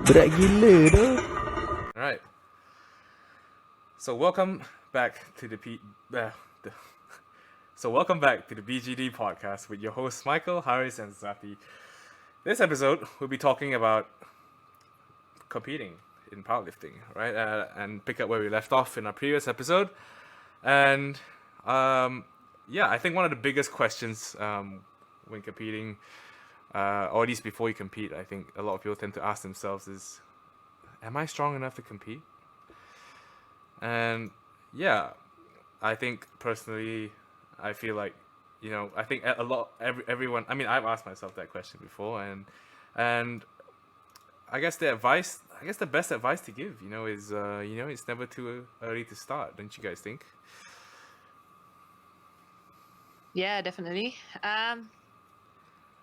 Berat gila tu. Alright. So welcome back to welcome back to the BGD podcast with your hosts Michael, Haris, and Zafi. This episode we'll be talking about competing in powerlifting, right? And pick up where we left off in our previous episode. And I think one of the biggest questions when competing, or at least before you compete, I think a lot of people tend to ask themselves is, am I strong enough to compete? And yeah, I think personally, I feel like, I think everyone. I mean, I've asked myself that question before, and I guess the best advice to give, is it's never too early to start. Don't you guys think? Yeah, definitely.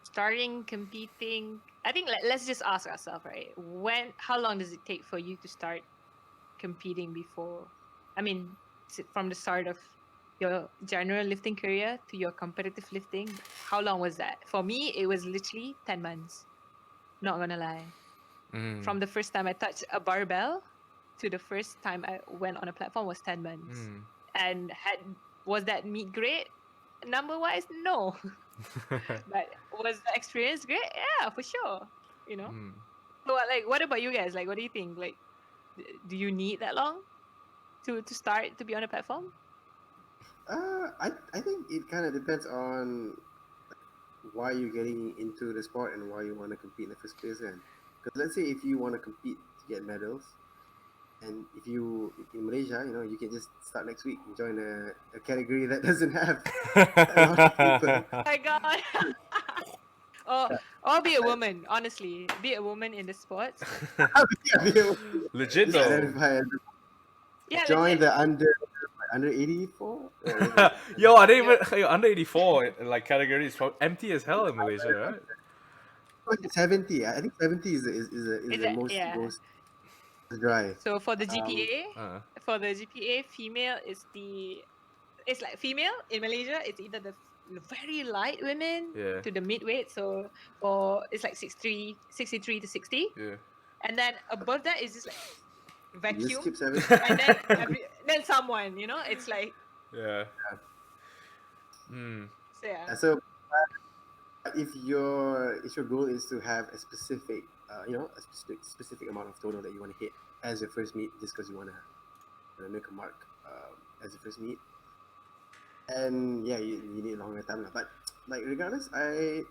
Starting competing, I think let's just ask ourselves, right? How long does it take for you to start competing before? I mean, from the start of your general lifting career to your competitive lifting, how long was that? For me, it was literally 10 months. Not gonna lie. From the first time I touched a barbell to the first time I went on a platform was 10 months. And was that meet great? Number wise, no. But was the experience great? Yeah, for sure. So what about you guys? Like, what do you think? Like, do you need that long to start to be on a platform? I think it kind of depends on why you're getting into the sport and why you want to compete in the first place. Because let's say if you want to compete to get medals, and if in Malaysia, you can just start next week and join a category that doesn't have a lot of people. Oh my god. Or be a woman, honestly. Be a woman in the sports. Legit Just though. identify as Yeah, join legit. the under 84. Yo, I didn't even under 84 like category is empty as hell in Malaysia, right? 70. I think 70 is the most dry. So for the GPA, female is it's like female in Malaysia. It's either the very light women to the midweight. So it's like 63 to 60. Yeah. And then above that is just like vacuum. Just skip 70. And then someone, it's like. Yeah. So yeah. So if your goal is to have a specific specific amount of total that you want to hit as your first meet, just because you want to make a mark as your first meet, and yeah, you need a longer time. But like regardless, I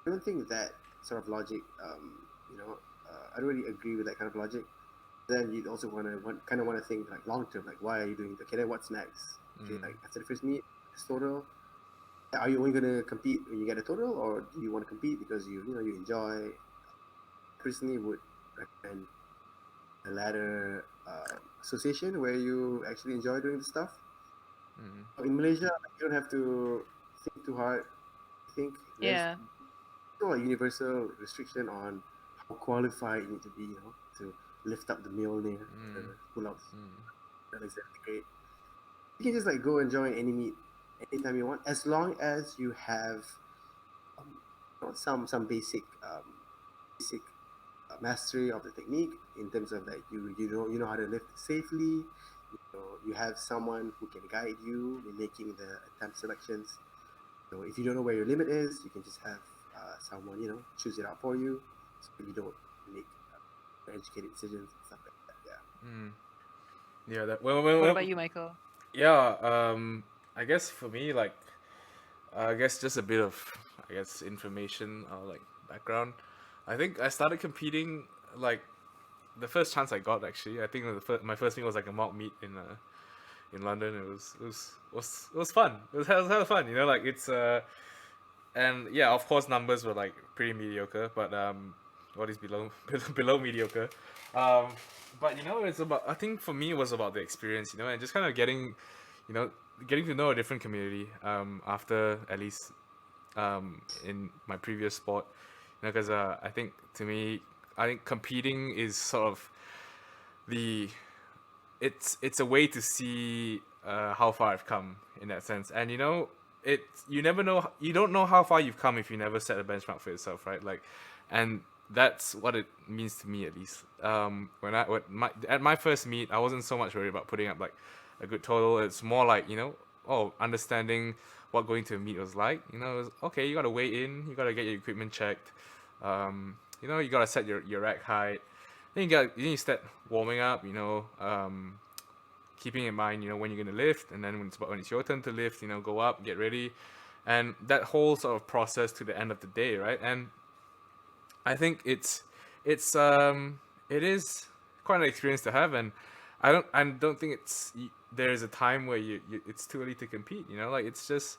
don't think that sort of logic. I don't really agree with that kind of logic. Then you also want to think like long term, like why are you doing it? Okay, then what's next? Okay, like after the first meet, this total. Are you only gonna compete when you get a total, or do you want to compete because you enjoy? Personally, would recommend a ladder association where you actually enjoy doing the stuff. In Malaysia, you don't have to think too hard. I think there's no universal restriction on how qualified you need to be, to lift up the Mjolnir, the pull-ups. That is great. You can just like go and join any meet anytime you want, as long as you have some basic mastery of the technique in terms of like you know how to lift safely. You have someone who can guide you in making the attempt selections. So if you don't know where your limit is, you can just have someone choose it out for you, so you don't make educated decisions and stuff like that. Yeah. What about you, Michael? Yeah. I guess for me, like, just a bit of, information or like background. I think I started competing like the first chance I got. Actually, I think my first meet was like a mock meet in London. It was fun. It was hella fun. Like it's and yeah, of course numbers were like pretty mediocre, but what is below mediocre. But it's about, I think for me it was about the experience, and just kind of getting to know a different community after at least in my previous sport, because I think to me, I think competing is sort of it's a way to see how far I've come in that sense, and you don't know how far you've come if you never set a benchmark for yourself, right? Like, and that's what it means to me, at least. At my first meet, I wasn't so much worried about putting up like a good total. It's more like, understanding what going to a meet was like. It was, okay, you gotta weigh in, you gotta get your equipment checked. You gotta set your rack height. Then you start warming up. Keeping in mind, when you're gonna lift, and then when it's your turn to lift, go up, get ready, and that whole sort of process to the end of the day, right? And I think it is quite an experience to have, and I don't think there's a time where it's too early to compete. Like, it's just,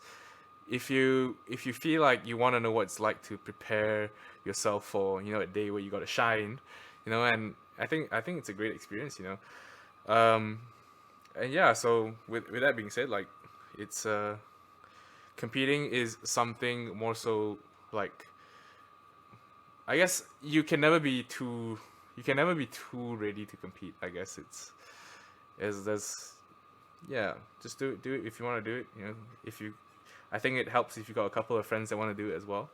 if you feel like you want to know what it's like to prepare yourself for a day where you got to shine, and I think it's a great experience. And yeah, so with that being said, like, it's competing is something more so, like, I guess you can never be too ready to compete. I guess it's is there's yeah, just do it if you want to do it. If you I think it helps if you got a couple of friends that want to do it as well.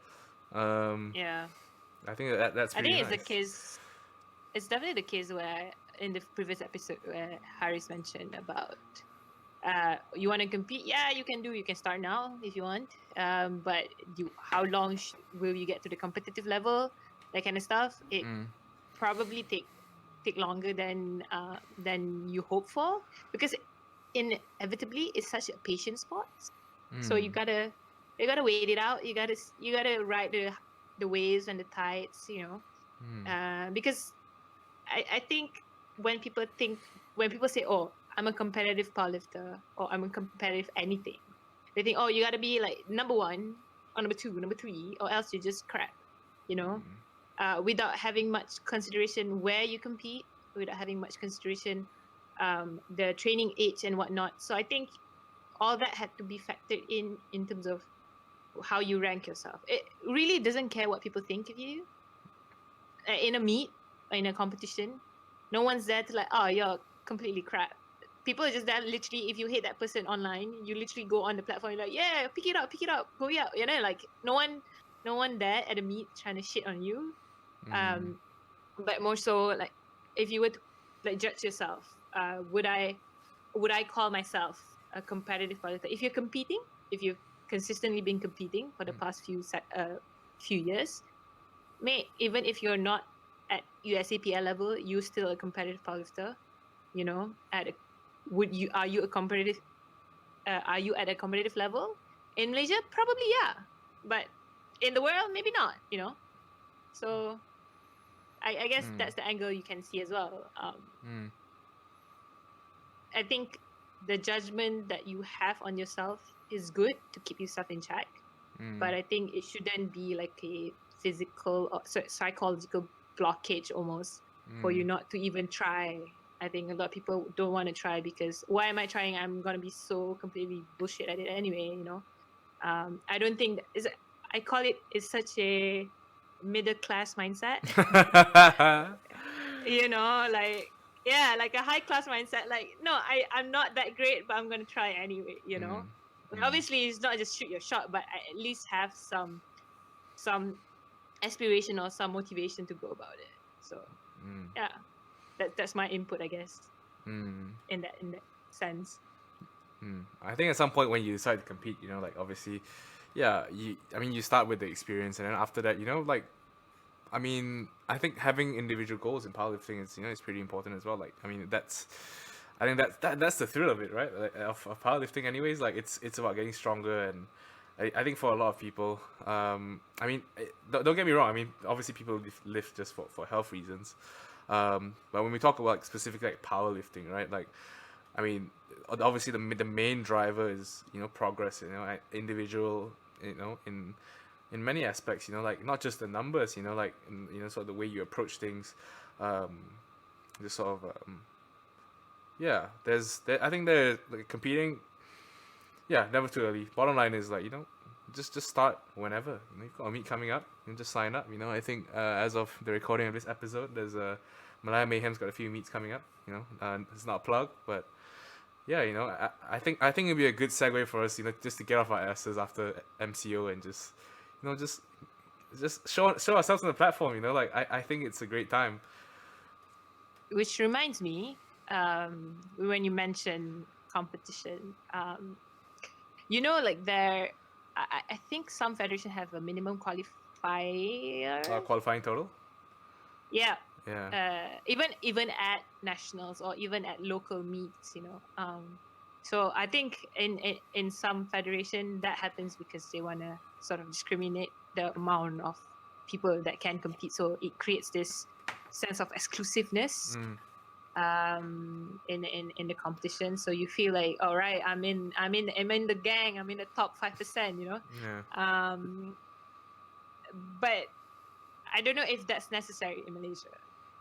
Um, Yeah. I think that's I pretty think it's the nice. case. It's definitely the case where in the previous episode where Harris mentioned about you want to compete. Yeah, you can do. You can start now if you want. But how long will you get to the competitive level? That kind of stuff. It Mm, probably take longer than you hope for, because inevitably it's such a patient sport. So mm, you gotta wait it out. You gotta ride the waves and the tides. mm, Because I think when people say, oh, I'm a competitive powerlifter, or I'm a competitive anything, they think, oh, you gotta be like number one or number two, number three, or else you just crap. You know, without having much consideration where you compete, without having much consideration the training age and whatnot. So I think all that had to be factored in terms of how you rank yourself. It really doesn't care what people think of you in a meet, in a competition. No one's there to like, oh, you're completely crap. People are just there literally. If you hate that person online, you literally go on the platform. You're like, yeah, pick it up, go yeah. Like no one there at a meet trying to shit on you. mm, Um, but more so like, if you were to like judge yourself, would I call myself a competitive powerlifter? If you're competing, if you've consistently been competing for the past few years, mate, even if you're not at USAPL level, you're still a competitive powerlifter. At a, would you are you a competitive are you at a competitive level in Malaysia? Probably, yeah, but in the world, maybe not. So I guess mm, that's the angle you can see as well. mm, I think the judgment that you have on yourself is good to keep yourself in check, mm, but I think it shouldn't be like a physical or psychological blockage almost for you mm, not to even try. I think a lot of people don't want to try because why am I trying? I'm gonna be so completely bullshit at it anyway. I don't think I call it's such a middle class mindset. Like, yeah, like a high class mindset. Like, no, I'm not that great, but I'm gonna try anyway. mm, Like, mm, obviously it's not just shoot your shot, but I at least have some aspiration or some motivation to go about it. So mm, yeah, that's my input, I guess, mm, in that sense. mm. I think at some point when you decide to compete, like, obviously, yeah, you start with the experience, and then after that, like, I think having individual goals in powerlifting is pretty important as well. Like, I think that's the thrill of it, right? Like, of powerlifting, anyways. Like, it's about getting stronger, and I think for a lot of people, don't get me wrong. Obviously, people lift just for health reasons. But when we talk about, like, specifically, like, powerlifting, right? Like, I mean, obviously the main driver is progress. Individual. In many aspects. Like, not just the numbers. Like, sort of the way you approach things. Just sort of yeah. I think they're, like, competing. Yeah, never too early. Bottom line is, like, just start whenever. You've got a meet coming up, just sign up. I think as of the recording of this episode, there's Malaya Mayhem's got a few meets coming up. It's not a plug, but yeah, I think it'd be a good segue for us, just to get off our asses after MCO and just just show ourselves on the platform. You know, like I think it's a great time. Which reminds me, when you mention competition, you know, like I think some federation have a minimum qualifier. Qualifying total. Yeah. Yeah. Even at nationals or even at local meets, you know. So I think in some federation that happens because they want to sort of discriminate the amount of people that can compete. So it creates this sense of exclusiveness in the competition. So you feel like, all right, I'm in the gang, I'm in the top 5%, you know. Yeah. But I don't know if that's necessary in Malaysia.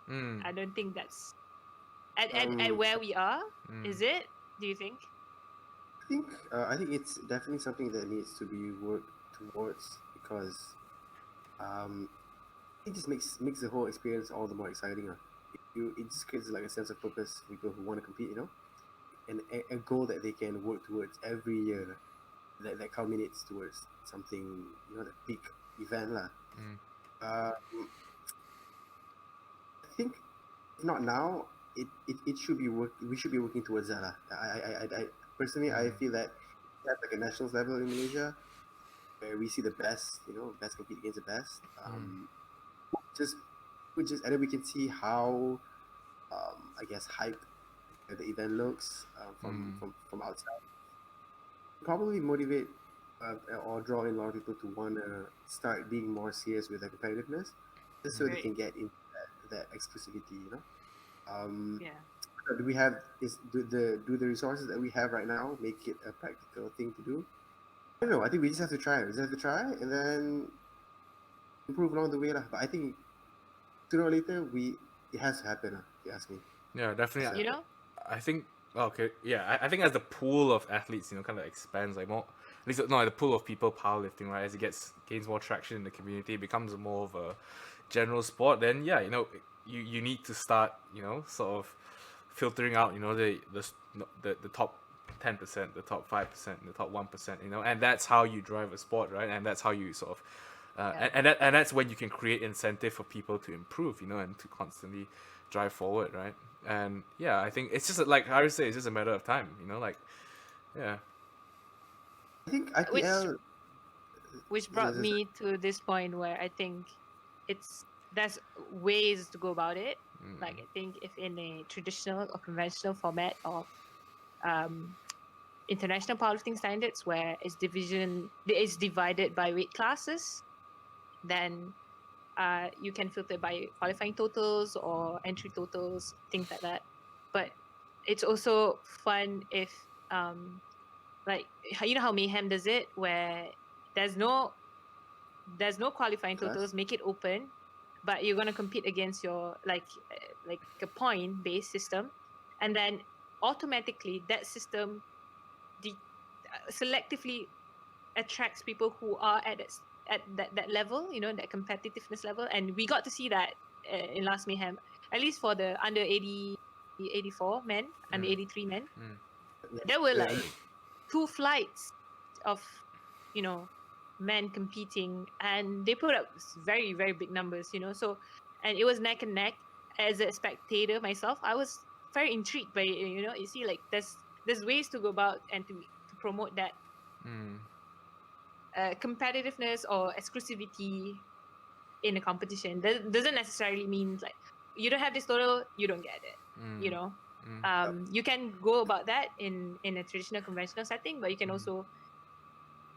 Mm. I don't think that's at where we are. Is it? Do you think? I think it's definitely something that needs to be worked towards because it just makes the whole experience all the more exciting. It just creates like a sense of purpose for people who want to compete, you know, and a goal that they can work towards every year that culminates towards something, you know, that big event lah. I think if not now, it should be we should be working towards that lah. I personally I feel that at like a nationals level in Malaysia where we see the best, you know, best compete against the best. Just and then we can see how I guess hype the event looks from outside. Probably motivate or draw in a lot of people to want to start being more serious with their competitiveness, just so they can get into that exclusivity, you know. Yeah. Do we have do the resources that we have right now make it a practical thing to do? I don't know. I think we just have to try. We just have to try and then improve along the way lah. But I think sooner or later it has to happen. If you ask me. Yeah, definitely. You know? I think okay, yeah. I think as the pool of athletes, you know, kind of expands, like more, at least no, the pool of people powerlifting, right? As it gains more traction in the community, it becomes more of a general sport. Then yeah, you know, you need to start, you know, sort of filtering out, you know, the top 10%, the top 5%, the top 1%, you know, and that's how you drive a sport, right? And that's how you sort of and that's when you can create incentive for people to improve, you know, and to constantly drive forward, right? And yeah, I think it's just like I say, it's just a matter of time, you know, like yeah. I think IPL, which brought me to this point where I think there's ways to go about it. Like I think if in a traditional or conventional format of international powerlifting standards where it's divided by weight classes, then you can filter by qualifying totals or entry totals, things like that. But it's also fun if like, you know how Mayhem does it, where there's no qualifying totals, make it open, but you're going to compete against your like a point based system, and then automatically that system selectively attracts people who are at that level, you know, that competitiveness level. And we got to see that in last Mayhem, at least for the under 80 84 men, under 83 men. There were like 2 flights of, you know, men competing, and they put up very, very big numbers, you know. So, and it was neck and neck. As a spectator myself, I was very intrigued by it, you know. You see, like there's ways to go about and to promote that competitiveness or exclusivity in a competition. That doesn't necessarily mean like you don't have this total, you don't get it, you know. You can go about that in a traditional conventional setting, but you can also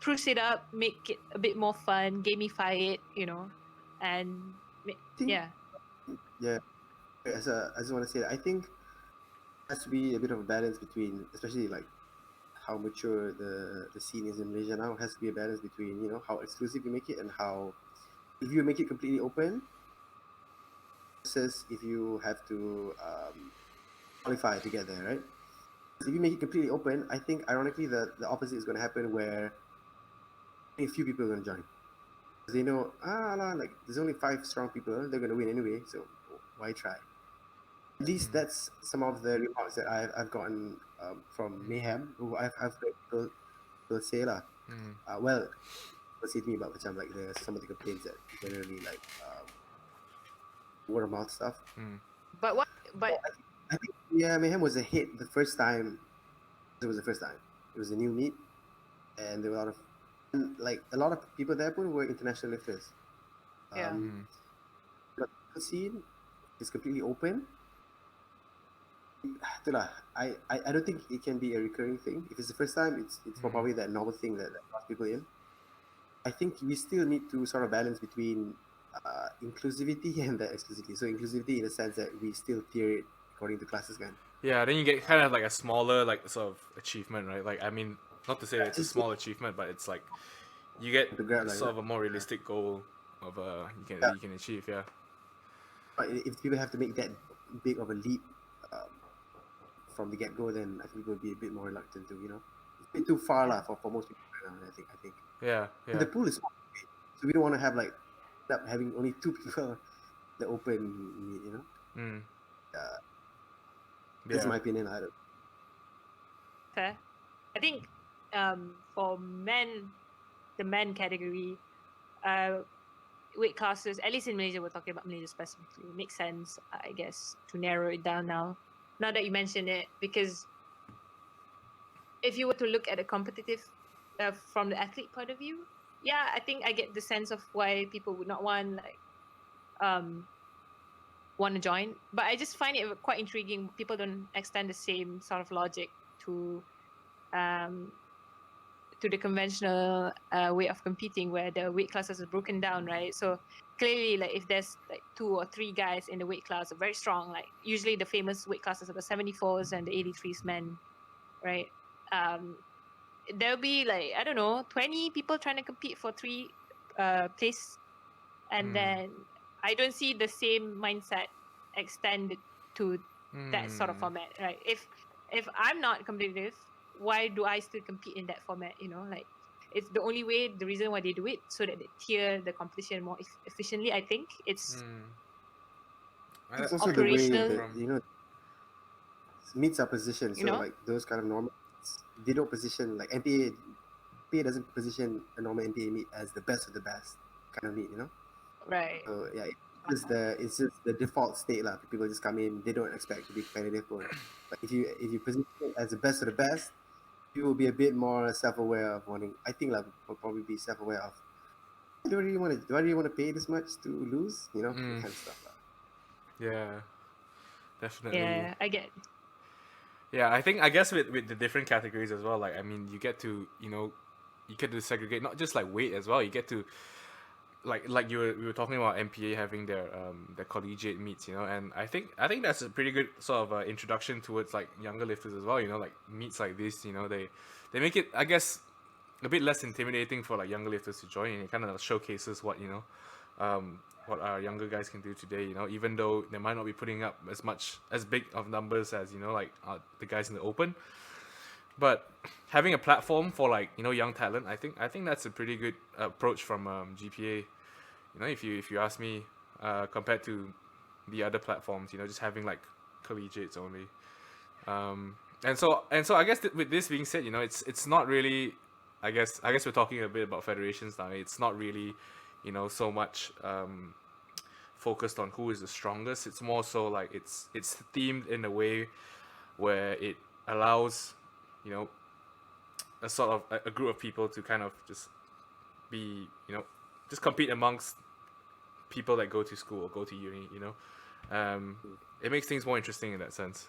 spruce it up, make it a bit more fun, gamify it, you know, and I just want to say that I think there has to be a bit of a balance between, especially like how mature the scene is in Malaysia now. It has to be a balance between, you know, how exclusive you make it and how, if you make it completely open versus if you have to qualify to get there, right? If you make it completely open, I think ironically the opposite is going to happen, where a few people are going to join. They know, like there's only 5 strong people, they're going to win anyway, so why try? At least that's some of the remarks that I've gotten from Mayhem, who I've heard people say lah. Well, see me about macam like some of the complaints that generally like word of mouth stuff. But what? But I think yeah, Mayhem was a hit the first time. It was the first time. It was a new meet, and there were a lot of people there were international lifters. yeah. But the scene is completely open. Itulah, I don't think it can be a recurring thing. If it's the first time, it's probably that novel thing that draws people in. I think we still need to sort of balance between inclusivity and that exclusivity. So inclusivity in the sense that we still tier it according to classes, kan. Yeah, then you get kind of like a smaller like sort of achievement, right? Like I mean, not to say it's a It's small achievement, but it's like you get to grab like sort of a more realistic goal of yeah. you can achieve. Yeah. But if people have to make that big of a leap from the get go, then I think we'll be a bit more reluctant to, it's a bit too far lah for most people. I think. Yeah. And the pool is small, so we don't want to have like end up having only 2 people the open meet, Mm. That's Yeah. my opinion. I don't. Fair. I think for men, the men category, weight classes, at least in Malaysia, we're talking about Malaysia specifically, makes sense, I guess, to narrow it down now. Now that you mention it, because if you were to look at a competitive, from the athlete point of view, yeah, I think I get the sense of why people would not want to join. But I just find it quite intriguing. People don't extend the same sort of logic to the conventional way of competing, where the weight classes are broken down, right? So clearly, like if there's like 2 or 3 guys in the weight class are very strong, like usually the famous weight classes are the 74s and the 83s men, right? There'll be like, I don't know, 20 people trying to compete for 3 place, and then I don't see the same mindset extended to that sort of format, right? If I'm not competitive, why do I still compete in that format? Like it's the only way, the reason why they do it, so that they tier the competition more efficiently. I think it's It's also the way operational. that meets our position. So like those kind of normal, they don't position like NPA doesn't position a normal NPA meet as the best of the best kind of meet, Right. So yeah, it's just the default state lah. People just come in, they don't expect to be competitive. But if you position it as the best of the best, you will be a bit more self-aware of wanting. I think like will probably be self-aware of. Do I really want to pay this much to lose? That kind of stuff. Yeah. Definitely. Yeah, I get. Yeah, I guess with the different categories as well, like I mean you get to segregate not just like weight as well. You get to like we were talking about MPA having their collegiate meets, and I think that's a pretty good sort of introduction towards like younger lifters as well, like meets like this, they make it, I guess, a bit less intimidating for like younger lifters to join, and it kind of showcases what what our younger guys can do today, even though they might not be putting up as big of numbers as like the guys in the open, but having a platform for like young talent, I think that's a pretty good approach from GPA, if you ask me, compared to the other platforms, just having like collegiates only, and so I guess with this being said, it's not really, I guess we're talking a bit about federations now. It's not really so much focused on who is the strongest. It's more so like it's themed in a way where it allows a sort of a group of people to kind of just be just compete amongst people that go to school or go to uni. It makes things more interesting in that sense,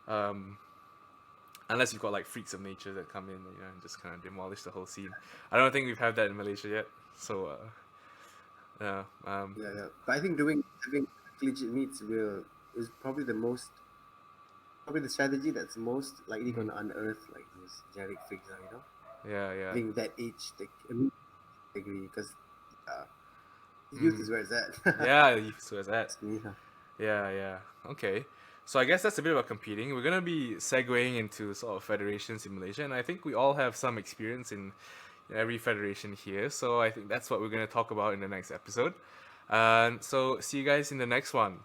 unless you've got like freaks of nature that come in and just kind of demolish the whole scene. I don't think we've had that in Malaysia yet, so yeah. Yeah. But I think having collegiate meets is probably the strategy that's most likely going to unearth like those generic freaks, Yeah. Having that age, I agree, because youth is where it's at. Yeah, so is that. That's me, huh? Yeah. Okay. So I guess that's a bit about competing. We're gonna be segueing into sort of federations in Malaysia, and I think we all have some experience in every federation here. So I think that's what we're gonna talk about in the next episode. So see you guys in the next one.